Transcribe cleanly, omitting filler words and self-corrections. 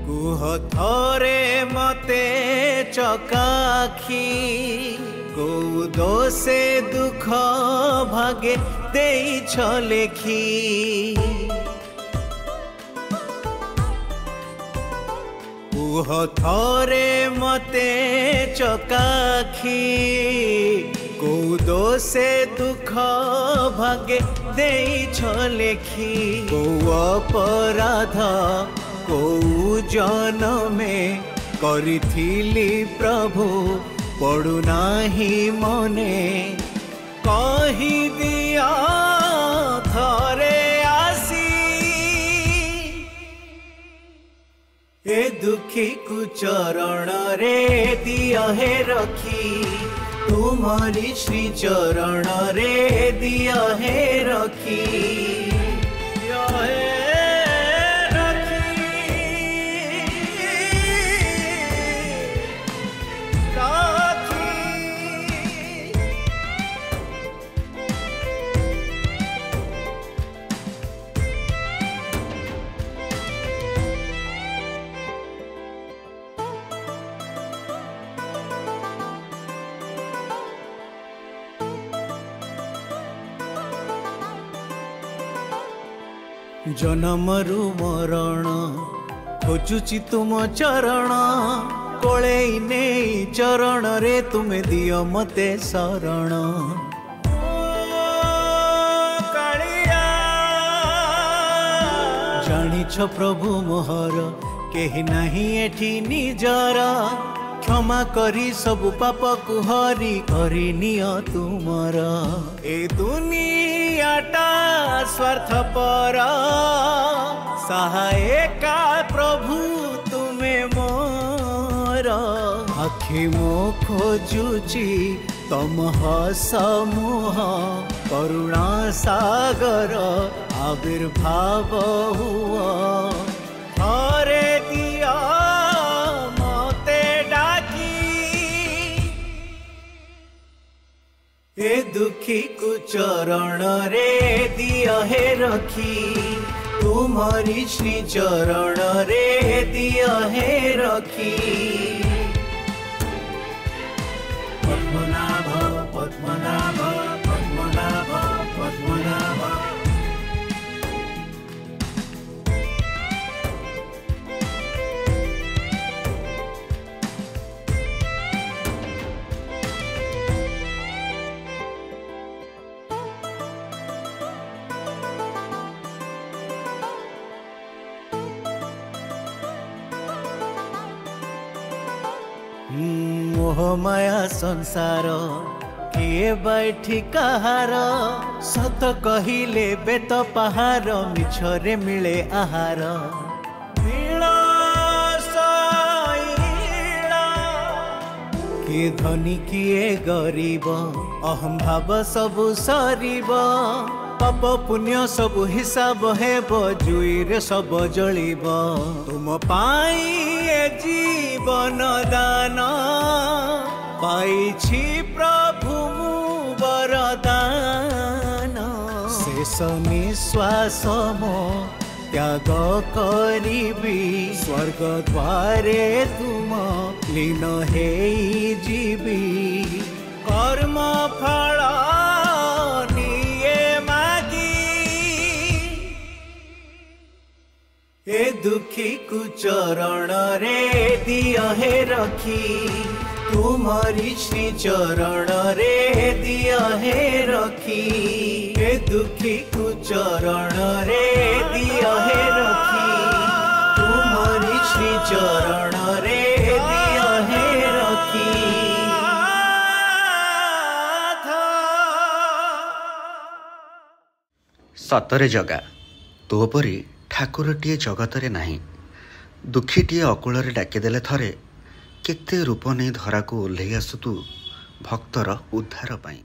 कुह थरे मते चकाखी को दोषे दुख भागे देई लेखी कुह थरे मते चकाखी को दोषे दुख भागे देई लेखी को अपराध को जनमे करिथिली प्रभु पड़ुनाही मने कही दिया थरे आसी ए दुखी को चरण रे दिया है रखी तुम्हारी श्री चरण रे दिया है रखी जनमरु मरण खोजुची तुम चरण कोले ने चरण रे तुमे दियो मते शरण जानिछ प्रभु मोहर केहि नहीं एठी निजर क्षमा करी सब पाप को हरि करी नियो तुमर ए दुनियाटा स्वार्थपर सहायका प्रभु तुमे मोर आखि मो खोजुची तम समूह करुणा सागर आविर्भाव हुआ हरे दिया मते डाकी ए दुखी को चरण रे दिया है रखी तुम्हारी श्री चरण रे दिया है रखी पद्मनाभ पद्मनाभ पद्मनाभ पद्मनाभ मोह माया संसार किए बैठी कहार सत कहिले बेत पहार मिछरे मिले आहार किए धनी किए गरीब अहम भाव सबु सरीब पाप पुण्य सबु हिसाब हेब जुईरे सब जलिब तुम पाई जीवन दान पाइछि प्रभु वरदान शेष निश्वास मो त्याग करिबी स्वर्ग द्वारे तुम लीन हेई जीवी कर्म फल ए दुखी को चरण रे दिया है रखी तुम्हारी श्री चरण रे दिया है रखी ए दुखी को चरण रे दिया है रखी तुम्हारी श्री चरण रे दिया है रखी सतरे जगा तो परी ठाकुरटीए जगतरे नाही दुखीटीए अकूଳରେ डाकिदेले थरे केते रूप नहीं धरा को ओह्लई आसु तू भक्तर उद्धार पाई।